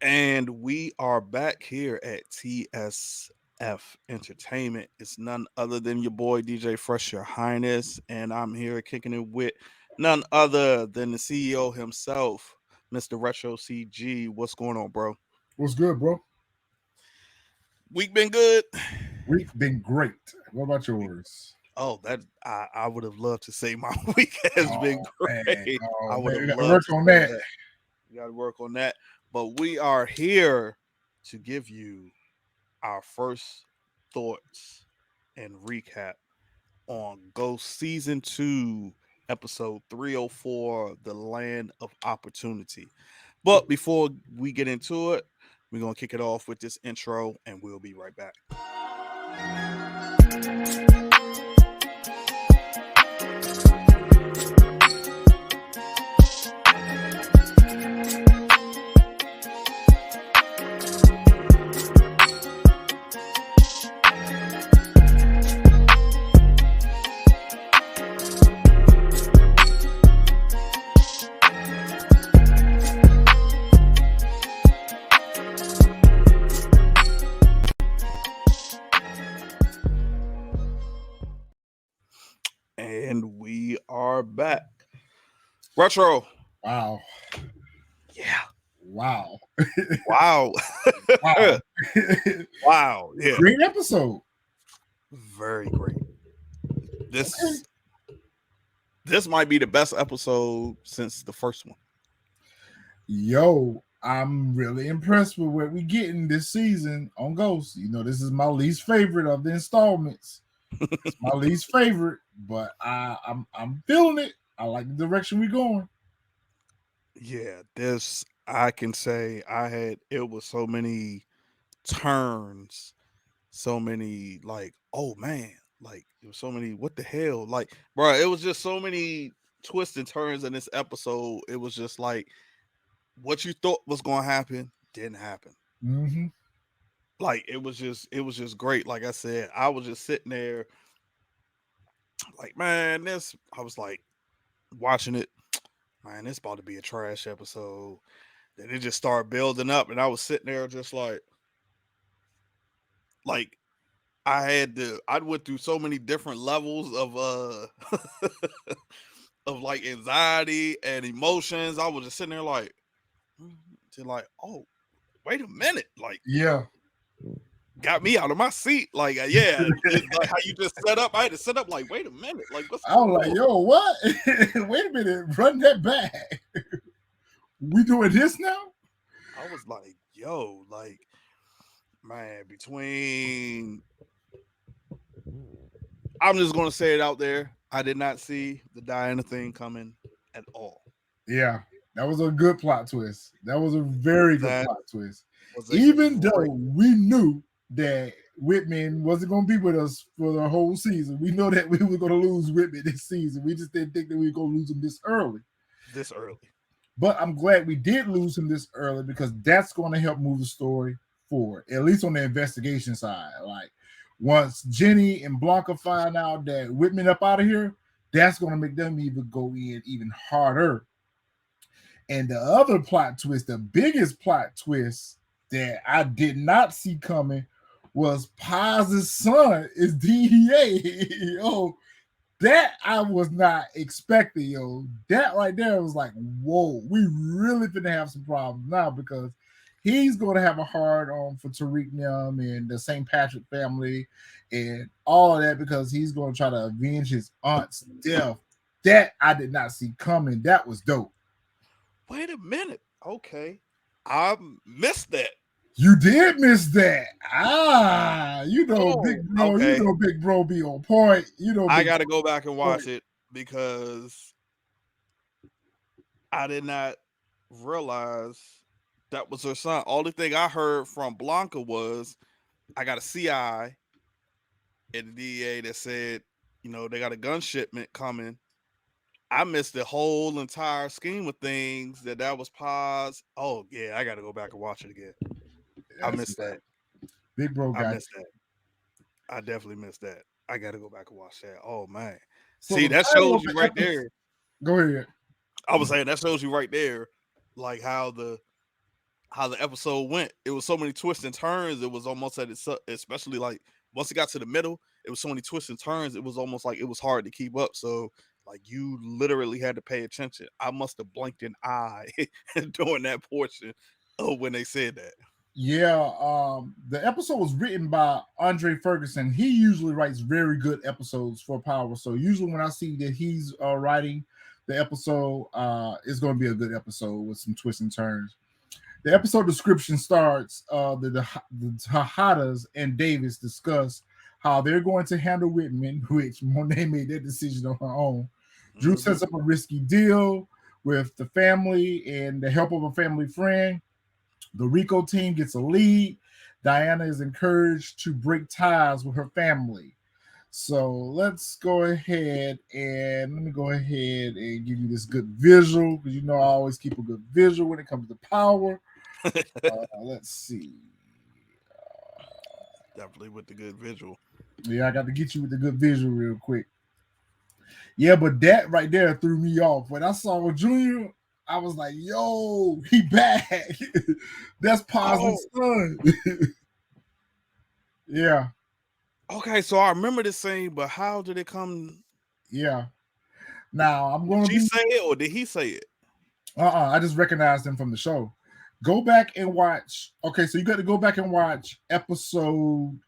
And we are back here at TSF Entertainment. It's none other than your boy DJ Fresh, Your Highness, and I'm here kicking it with none other than the CEO himself, Mr. Retro CG. What's going on, bro? What's good, bro? Week been good. Week been great. What about yours? Oh, that I would have loved to say my week has been Oh man, great. I oh would man, have we got to loved work to on say that. that. We got to work on that. But we are here to give you our first thoughts and recap on Ghost Season 2, Episode 304, The Land of Opportunity. But before we get into it, we're going to kick it off with this intro and we'll be right back. And we are back. Retro. Wow, Yeah. wow, Wow. wow. Wow. Yeah. Great episode. Very great. This Okay. this might be the best episode since the first one. Yo, I'm really impressed with what we getting this season on Ghost. You know, this is my least favorite of the installments. It's my least favorite, but I'm feeling it. I like the direction we're going. Yeah, this I can say it was so many turns, so many like, oh man, like it was so many what the hell? Like, bro, it was just so many twists and turns in this episode. It was just like what you thought was gonna happen didn't happen. Mm-hmm. Like it was just great. Like I said, I was just sitting there like, man, this I was like watching it, man, it's about to be a trash episode. Then it just started building up, and I was sitting there just like I went through so many different levels of of like anxiety and emotions. I was just sitting there like, to like, oh, wait a minute, like Yeah. got me out of my seat. Like, yeah, it's like how you just set up. I had to set up like, wait a minute, like what's I was going like, on? yo, what? Wait a minute, run that back. We doing this now? I was like, yo, like, man, between I'm just gonna say it out there. I did not see the Diana thing coming at all. Yeah, that was a good plot twist. That was a very good That plot twist. was a Even great. though we knew that Whitman wasn't going to be with us for the whole season, we know that we were going to lose Whitman this season. We just didn't think that we were going to lose him this early. This early. But I'm glad we did lose him this early because that's going to help move the story forward, at least on the investigation side. Like once Jenny and Blanca find out that Whitman up out of here, that's going to make them even go in even harder. And the other plot twist, the biggest plot twist that I did not see coming was Paz's son is DEA. Yo, that I was not expecting, yo. That right there was like, whoa, we really gonna have some problems now because he's gonna have a hard on for Tariq Yum and the St. Patrick family and all of that because he's gonna try to avenge his aunt's death. That I did not see coming. That was dope. Wait a minute. Okay. I missed that. You did miss that. You know, Oh, big bro, okay. big bro be on point. I Big gotta go back and bro. watch it because I did not realize that was her son. Only thing I heard from Blanca was I got a CI at the DEA that said, you know, they got a gun shipment coming. I missed the whole entire scheme of things that was paused. Oh yeah, I got to go back and watch it again. I missed that. Big bro I got missed that. I definitely missed that. I got to go back and watch that. Oh man, so see the that title shows of you the right episode. there. Go ahead. I was saying that shows you right there, like how how the episode went. It was so many twists and turns. It was almost at its, especially like once it got to the middle, it was so many twists and turns. It was almost like it was hard to keep up. So like you literally had to pay attention. I must have blinked an eye during that portion of when they said that. Yeah, the episode was written by Andre Ferguson. He usually writes very good episodes for Power. So usually when I see that he's writing the episode, it's going to be a good episode with some twists and turns. The episode description starts the Tejadas and Davis discuss how they're going to handle Whitman, which Monet made that decision on her own. Drew Mm-hmm. sets up a risky deal with the family and the help of a family friend. The Rico team gets a lead. Diana is encouraged to break ties with her family. So let's go ahead and let me go ahead and give you this good visual because you know I always keep a good visual when it comes to Power. Let's see. Definitely with the good visual. Yeah, I got to get you with the good visual real quick. Yeah, but that right there threw me off. When I saw Junior, I was like, yo, he back. That's Posner's son. Yeah. Okay, so I remember this scene, but how did it come? Yeah. Now I'm Did going to she be. say it or did he say it? I just recognized him from the show. Go back and watch. Okay, so you got to go back and watch episode.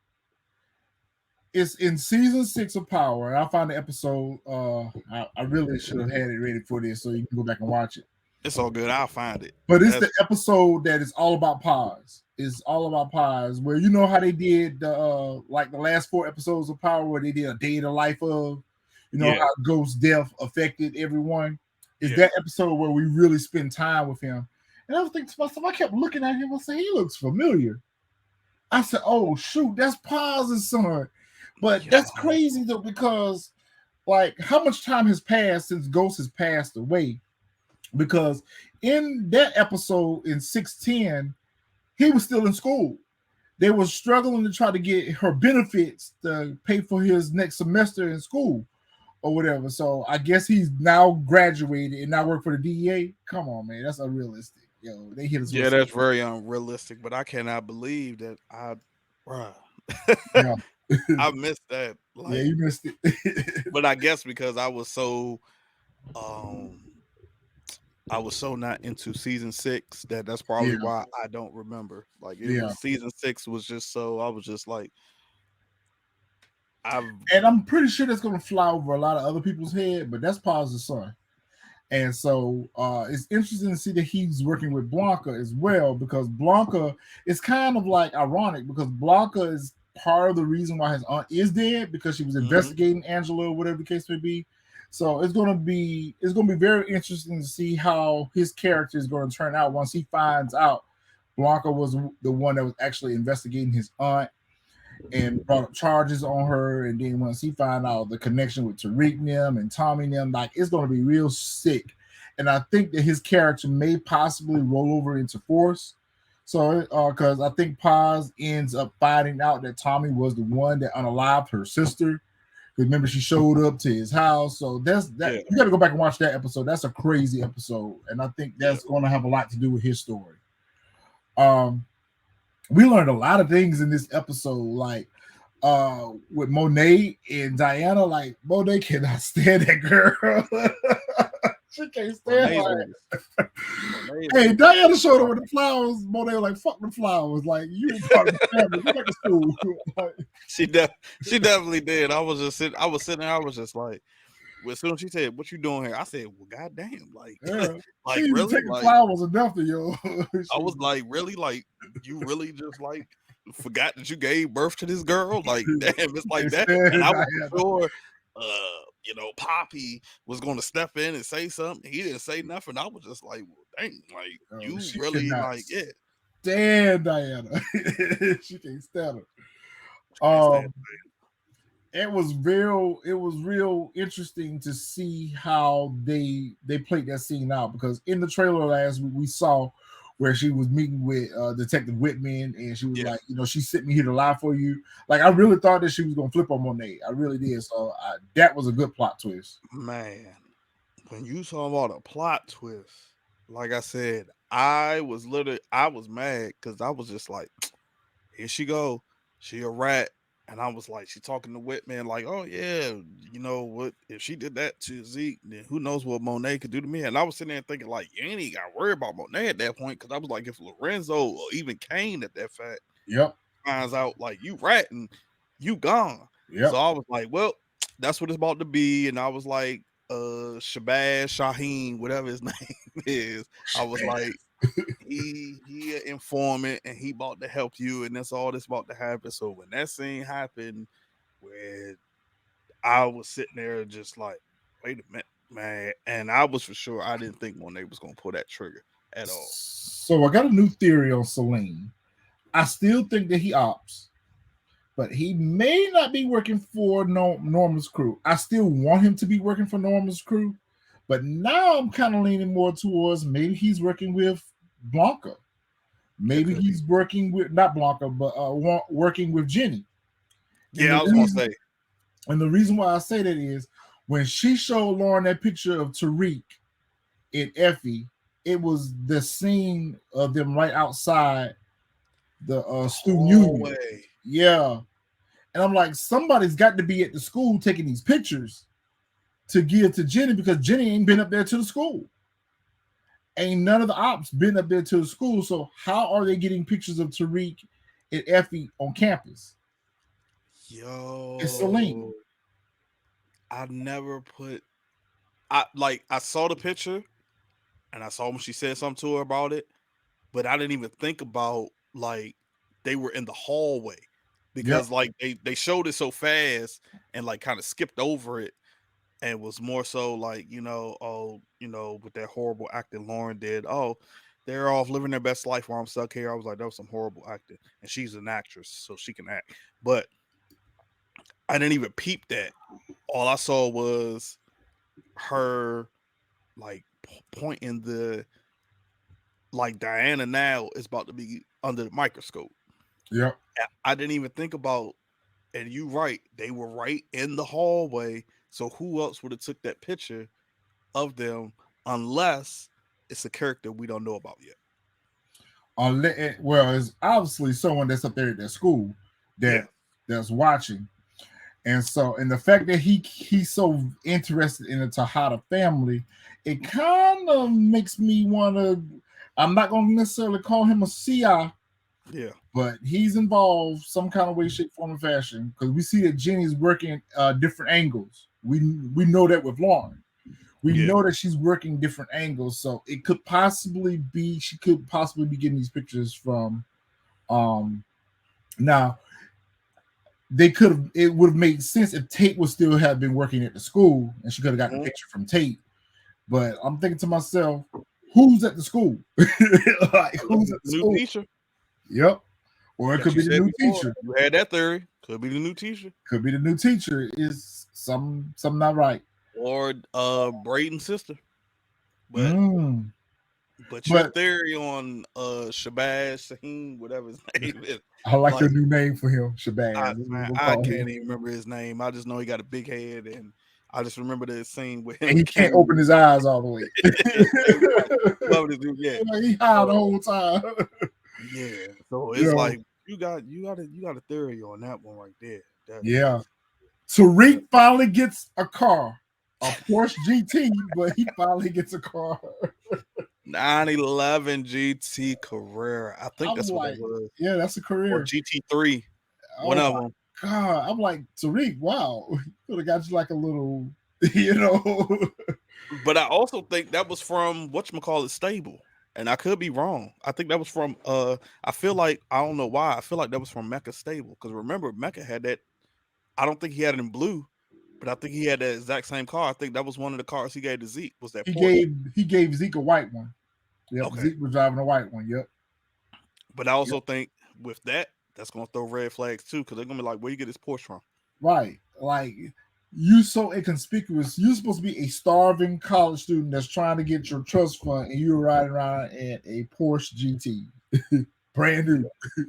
It's in season 6 of Power. And I found the episode. I really should have had it ready for this, so you can go back and watch it. It's all good. I'll find it. But it's the episode that is all about Paz. It's all about Paz, where you know how they did the like the last 4 episodes of Power, where they did a day in the life of, you know, how Ghost's death affected everyone. It's that episode where we really spend time with him. And I was thinking to myself, I kept looking at him. I said, he looks familiar. I said, oh shoot, that's Paz's son. But that's crazy though, because like how much time has passed since Ghost has passed away? Because in that episode in 610, he was still in school. They were struggling to try to get her benefits to pay for his next semester in school or whatever. So I guess he's now graduated and now work for the DEA. Come on, man. That's unrealistic. Yo, they hit us with that's very unrealistic, but I cannot believe that bruh. Yeah. I missed that. Like, yeah, you missed it. But I guess because I was so not into season 6 that's probably why I don't remember. Like it was season 6 was just so I was just like and I'm pretty sure that's gonna fly over a lot of other people's head, but that's Paz's son. And so it's interesting to see that he's working with Blanca as well, because Blanca is kind of like ironic because Blanca is part of the reason why his aunt is dead, because she was investigating Angela or whatever the case may be. So it's gonna be very interesting to see how his character is going to turn out once he finds out Blanca was the one that was actually investigating his aunt and brought up charges on her. And then once he found out the connection with Tariq Nim and Tommy Nim, like it's going to be real sick. And I think that his character may possibly roll over into Force. So, because I think Paz ends up finding out that Tommy was the one that unalived her sister. Remember, she showed up to his house. So that's that. Yeah. You got to go back and watch that episode. That's a crazy episode, and I think that's going to have a lot to do with his story. We learned a lot of things in this episode, like with Monet and Diana. Like Monet cannot stand that girl. She can't stand her. Hey, Diana showed up with the flowers. Monet was like, "Fuck the flowers." Like you ain't part of the family. Go back to school. Like, she definitely did. I was sitting there. I was just like, as soon as she said, "What you doing here?" I said, "Well, goddamn, like, like really, like, flowers are nothing, yo." I was like, really, like, you really just like forgot that you gave birth to this girl? Like, damn, it's like that. And I was sure, Poppy was going to step in and say something. He didn't say nothing. I was just like, well, dang, like, you really like, stand Diana. She can't stand her. It was real interesting to see how they played that scene out, because in the trailer last week we saw where she was meeting with Detective Whitman, and she was like, she sent me here to lie for you. Like, I really thought that she was gonna flip on Monet. I really did. So that was a good plot twist. Man, when you saw about a plot twist, like I said, I was mad because I was just like, here she go, she a rat, and I was like, she talking to Whitman like, oh yeah, you know what? If she did that to Zeke, then who knows what Monet could do to me? And I was sitting there thinking like, you ain't even got to worry about Monet at that point because I was like, if Lorenzo or even Kane at that fact Yep. finds out like you ratting, you gone. So Yep. I was like, well, that's what it's about to be. And I was like, Shabazz Shaheen, whatever his name is, I was like, he an informant and he about to help you, and that's all that's about to happen. So when that scene happened, where I was sitting there just like, wait a minute, man, and I was for sure I didn't think Monet was gonna pull that trigger at all. So I got a new theory on Celine. I still think that he opts, but he may not be working for Norma's crew. I still want him to be working for Norma's crew, but now I'm kind of leaning more towards maybe he's working with Blanca. That Maybe could be. he's working with not Blanca, but working with Jenny. And Yeah, the I was gonna reason say, and the reason why I say that is when she showed Lauren that picture of Tariq and Effie, it was the scene of them right outside the the student union. hallway. Yeah. And I'm like, somebody's got to be at the school taking these pictures to give to Jenny because Jenny ain't been up there to the school. Ain't none of the ops been up there to the school. So how are they getting pictures of Tariq and Effie on campus? It's Yo, Celine. I never put. I saw the picture and I saw when she said something to her about it, but I didn't even think about like they were in the hallway Yep. because like they showed it so fast and like kind of skipped over it and was more so like, oh, with that horrible acting Lauren did. Oh, they're off living their best life while I'm stuck here. I was like, that was some horrible acting. And she's an actress, so she can act. But I didn't even peep that. All I saw was her like pointing the like Diana now is about to be under the microscope. Yep. I didn't even think about, and you right, they were right in the hallway. So who else would have took that picture of them unless it's a character we don't know about yet? Well, it's obviously someone that's up there at that school Yeah. that's watching. And the fact that he's so interested in the Tejada family, it kind of makes me want to. I'm not going to necessarily call him a CI, Yeah. but he's involved some kind of way, shape, form, or fashion because we see that Jenny's working different angles. We know that with Lauren. We Yeah. know that she's working different angles, so it could possibly be she could possibly be getting these pictures from. Um, Now they could have it would have made sense if Tate would still have been working at the school and she could have got the Mhm. picture from Tate. But I'm thinking to myself, who's at the school? Like Unless who's it's at the a new school? teacher Yep. Or it that could you be the said new before. teacher. You had that theory. Could be the new teacher. Could be the new teacher. Is some not right. Or Braden's sister. But Mm. but your But theory on Shabazz Shaheen, whatever his name is, I like your like new name for him, Shabazz. That's what man, we'll I call can't him. even remember his name. I just know he got a big head, and I just remember the scene with him And he and can't Kane. open his eyes all the way. Whoever this dude, yeah. Like, he high the So whole time. yeah, so it's Yo, like you got a theory on that one right there. yeah. That's that. Tariq finally gets a car, a Porsche GT, but he finally gets a car. 911 GT Carrera. I think I'm that's what that like, was, yeah, that's a or career. GT3. One Oh of my them. god. I'm like, Tariq, wow. Could have got you like a little, you know. But I also think that was from whatchamacallit stable. And I could be wrong. I think that was from I feel like I don't know why. I feel like that was from Mecca stable. Because remember, Mecca had that. I don't think he had it in blue, but I think he had that exact same car. I think that was one of the cars he gave to Zeke, was that he Porsche. gave Zeke a white one. Yep, Okay. Zeke was driving a white one. Yep. But I Yep. also think with that, that's gonna throw red flags too, because they're gonna be like, where you get this Porsche from? Right. Like you so inconspicuous. You're supposed to be a starving college student that's trying to get your trust fund, and you're riding around in a Porsche GT, brand Yeah. new.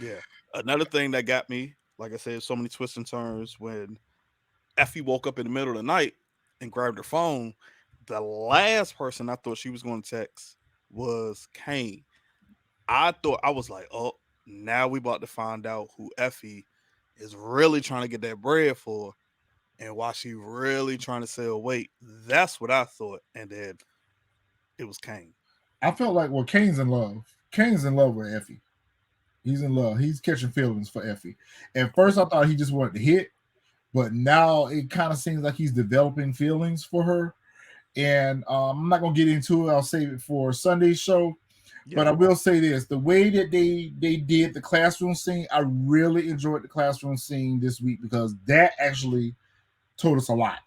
Yeah. Another thing that got me, like I said, so many twists and turns when Effie woke up in the middle of the night and grabbed her phone. The last person I thought she was going to text was Kane. I thought I was like, oh, now we about to find out who Effie is really trying to get that bread for, and why she really trying to sell weight. That's what I thought, and then it was Kane. I felt like, well, Kane's in love. Kane's in love with Effie. He's in love. He's catching feelings for Effie. At first, I thought he just wanted to hit, but now it kind of seems like he's developing feelings for her. And I'm not gonna get into it. I'll save it for Sunday's show. But Yeah, I will say this: the way that they did the classroom scene, I really enjoyed the classroom scene this week because that actually told us a lot,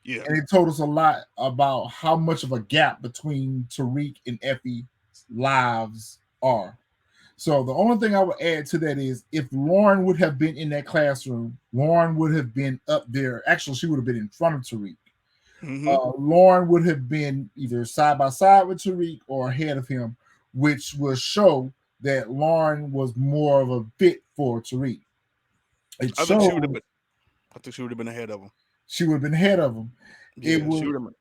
yeah, and it told us a lot about how much of a gap between Tariq and Effie's lives are. So the only thing I would add to that is if Lauren would have been in that classroom, Lauren would have been up there. Actually, she would have been in front of Tariq. mm-hmm. Lauren would have been either side by side with Tariq or ahead of him, which will show that Lauren was more of a fit for Tariq. It I think she would have shows been. I think she would have been ahead of him. she would have been ahead of him. It Yeah, she would. would have been.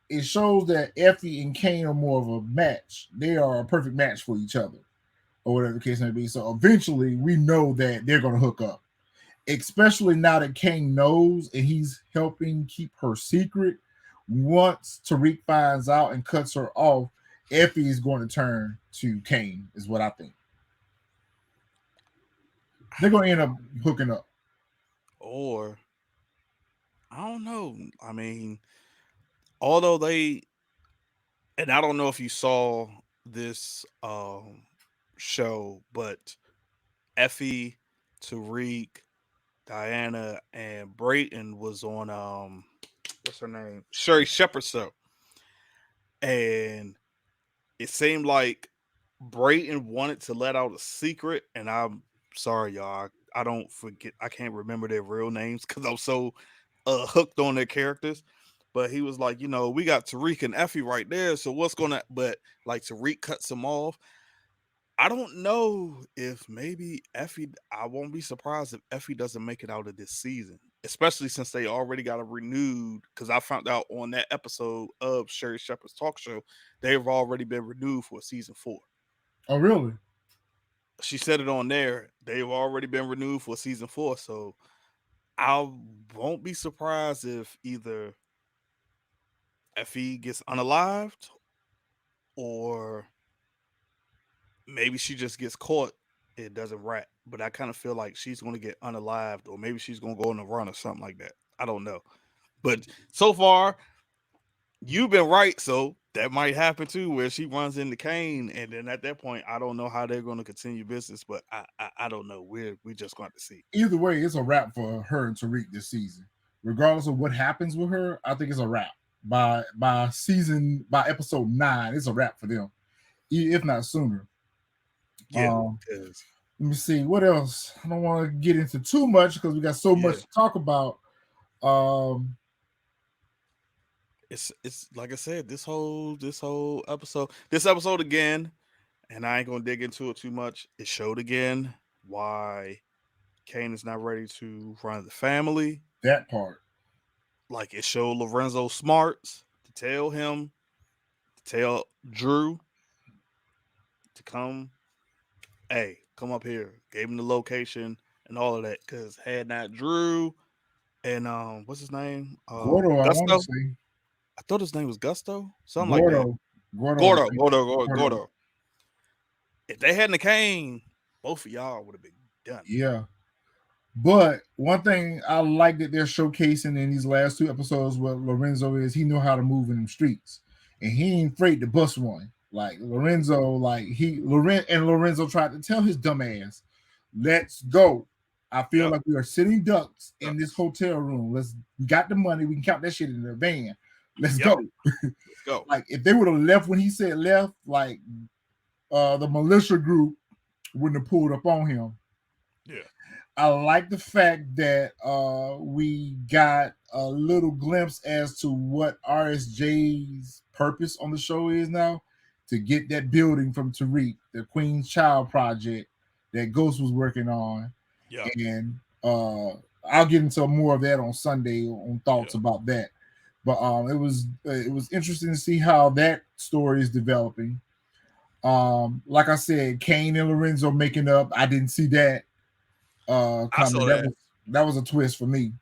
It shows that Effie and Kane are more of a match. They are a perfect match for each other, or whatever the case may be. So eventually, we know that they're going to hook up. Especially now that Kane knows and he's helping keep her secret. Once Tariq finds out and cuts her off, Effie is going to turn to Kane, is what I think. They're going to end up hooking up. Or I don't know. I mean, although they, and I don't know if you saw this show, but Effie, Tariq, Diana, and Brayton was on what's her name? Sherry Shepherd's show. And it seemed like Brayton wanted to let out a secret, and I'm sorry, y'all. I don't forget. I can't remember their real names because I'm so hooked on their characters. But he was like, we got Tariq and Effie right there. So what's gonna? But like Tariq cuts him off. I don't know if maybe Effie. I won't be surprised if Effie doesn't make it out of this season, especially since they already got a renewed. Because I found out on that episode of Sherry Shepherd's talk show, they've already been renewed for season 4. Oh, really? She said it on there. They've already been renewed for season 4. So I won't be surprised if either Effie gets unalived or maybe she just gets caught. It doesn't rat. But I kind of feel like she's going to get unalived or maybe she's going to go on a run or something like that. I don't know. But so far, you've been right. So that might happen too, where she runs into Kane, and then at that point, I don't know how they're going to continue business. But I don't know. We just going to see. Either way, it's a wrap for her and Tariq this season. Regardless of what happens with her, I think it's a wrap. By episode 9, it's a wrap for them, if not sooner. Yeah, Um, because Let me see what else. I don't want to get into too much because we got so yeah, much to talk about. Um, it's like I said, this episode again, and I ain't gonna dig into it too much. It showed again why Kane is not ready to run the family. that part. Like it showed Lorenzo smarts to tell him, to tell Drew to come, hey, come up here. Gave him the location and all of that. Cause had not Drew and what's his name? Gordo, I want to Gusto. say I thought his name was Gusto, something like that. Gordo, Gordo, I Gordo, think. Gordo, Gordo, Gordo. Gordo. If they hadn't Kane, both of y'all would have been done. Yeah. But one thing I like that they're showcasing in these last 2 episodes with Lorenzo is he know how to move in the streets, and he ain't afraid to bust one. Like Lorenzo, Lorenzo tried to tell his dumb ass, "Let's go." I feel Yep. like we are sitting ducks in this Ducks. hotel room. We got the money. We can count that shit in the van. Let's Yep. go. Let's go. Like if they would have left when he said left, like the militia group wouldn't have pulled up on him. Yeah. I like the fact that we got a little glimpse as to what RSJ's purpose on the show is now to get that building from Tariq, the Queen's Child project that Ghost was working on. Yep. And I'll get into more of that on Sunday on thoughts Yep. about that. But it was interesting to see how that story is developing. Like I said, Kane and Lorenzo making up. I didn't see that I saw coming. That that. was a twist for me.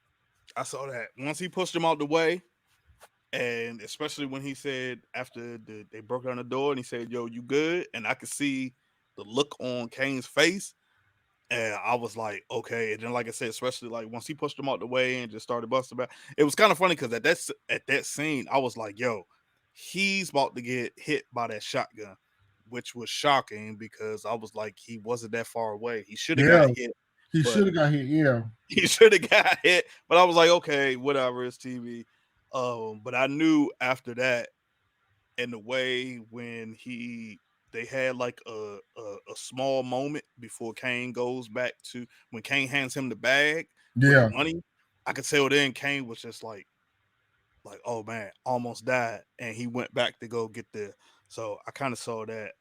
I saw that. Once he pushed him out the way, and especially when he said after they broke down the door and he said, "Yo, you good?" And I could see the look on Kane's face, and I was like, "Okay." And then, like I said, especially like once he pushed him out the way and just started busting back, it was kind of funny because at that scene, I was like, "Yo, he's about to get hit by that shotgun," which was shocking because I was like, he wasn't that far away. He should have Yeah, got hit, he but should have got hit. Yeah, he should have got hit. But I was like, okay, whatever, it's TV. But I knew after that, and the way when they had like a small moment before Kane goes back to when Kane hands him the bag with the yeah. money, I could tell then Kane was just like, oh man, almost died. And he went back to go get the so I kind of saw that.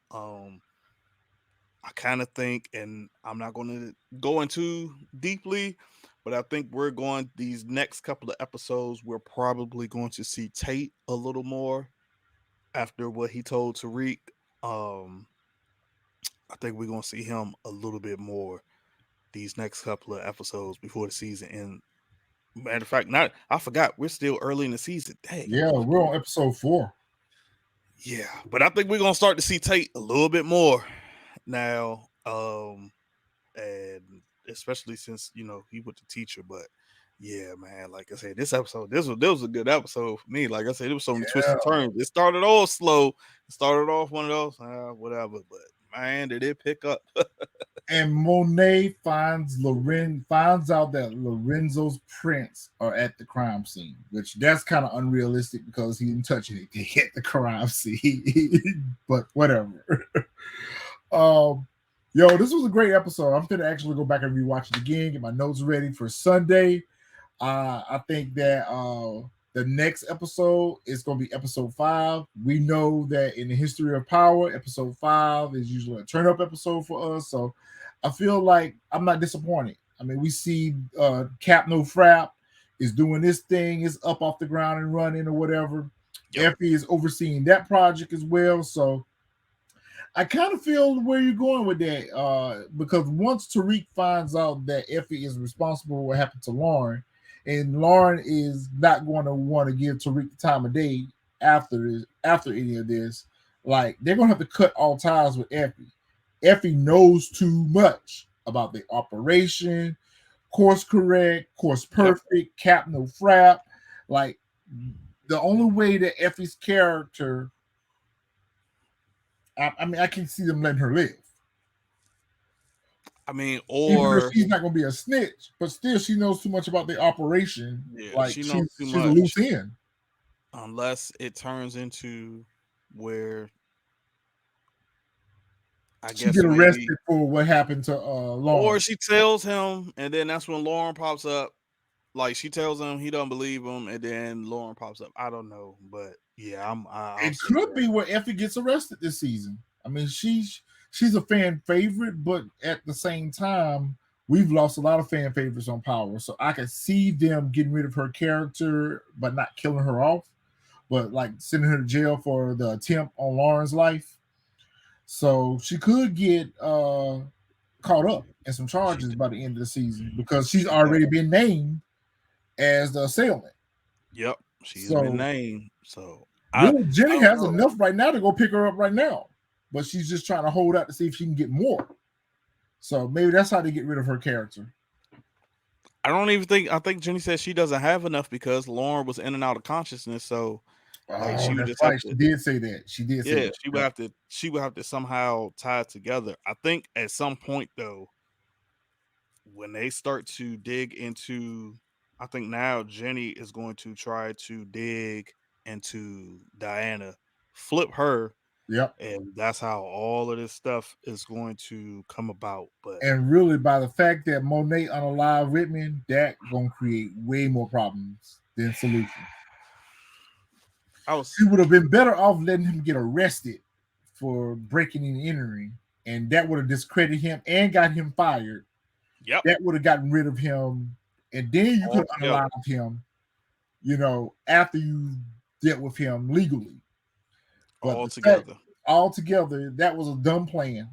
I kind of think, and I'm not going to go into deeply, but I think we're going these next couple of episodes. We're probably going to see Tate a little more after what he told Tariq. Um, I think we're going to see him a little bit more these next couple of episodes before the season. And matter of fact, not I forgot we're still early in the season. Dang, Yeah, what we're on episode 4. yeah, but I think we're gonna start to see Tate a little bit more now. And especially since he was the teacher. But yeah, man, like I said, this was a good episode for me. Like I said, it was so many twists Yeah. and turns. It started off slow. It started off one of those whatever, but man, did it pick up? And Monet finds out that Lorenzo's prints are at the crime scene, which that's kind of unrealistic because he didn't touch anything at the crime scene. But whatever. um, Yo, this was a great episode. I'm gonna actually go back and rewatch it again, get my notes ready for Sunday. I think that the next episode is going to be episode 5. We know that in the history of Power, episode 5 is usually a turn up episode for us. So I feel like I'm not disappointed. I mean, we see Cap No Frap is doing this thing, is up off the ground and running or whatever. Yep. Effie is overseeing that project as well. So I kind of feel where you're going with that because once Tariq finds out that Effie is responsible for what happened to Lauren, and Lauren is not going to want to give Tariq the time of day after any of this, like they're going to have to cut all ties with Effie. Effie knows too much about the operation, course correct, course Yep. perfect, cap no frap. Like the only way that Effie's character I mean, I can see them letting her live. I mean, Even though or she's not going to be a snitch, but still she knows too much about the operation. yeah, Like she knows too she's a loose much end. unless it turns into where I She get guess maybe, arrested for what happened to or Lauren. she tells him, and then that's when Lauren pops up. Like she tells him, he don't believe him, and then Lauren pops up. I don't know, but yeah, I'll It say could that. be where Effie gets arrested this season. I mean, she's a fan favorite, but at the same time, we've lost a lot of fan favorites on Power. So I could see them getting rid of her character, but not killing her off, but like sending her to jail for the attempt on Lauren's life. So she could get caught up in some She charges d- by the end of the season because she's she already does. been named as the assailant. Yep, she's been So named. So really, I Jenny don't has know. enough right now to go pick her up right now, but she's just trying to hold out to see if she can get more. So maybe that's how they get rid of her character. I don't even think. I think Jenny said she doesn't have enough because Lauren was in and out of consciousness. So like Oh, she would that's just have right. She to. did say that. She did say Yeah, that. she would Yep. have to. She would have to somehow tie it together. I think at some point though, when they start to dig into, I think now Jenny is going to try to dig into Diana, flip her, Yep. and that's how all of this stuff is going to come about. But And really, by the fact that Monet unalive Whitman, that gonna create way more problems than solutions. I She was, would have been better off letting him get arrested for breaking and entering, and that would have discredited him and got him fired. yep, That would have gotten rid of him, and then you could all together. unalive him. after you dealt with him legally. But All the fact together. altogether, that was a dumb plan.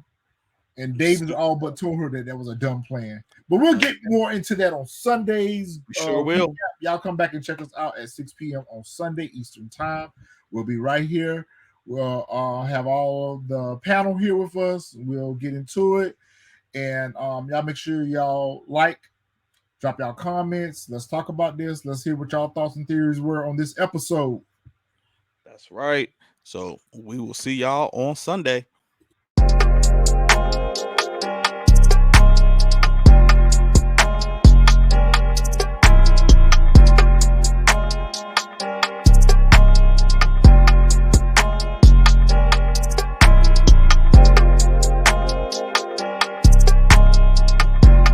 And Davis Stupid. all but told her that was a dumb plan. But we'll get more into that on Sundays. We sure will. Y'all come back and check us out at 6 p.m. on Sunday Eastern Time. We'll be right here. We'll have all of the panel here with us. We'll get into it. And y'all make sure y'all drop y'all comments. Let's talk about this. Let's hear what y'all thoughts and theories were on this episode. That's right. So we will see y'all on Sunday.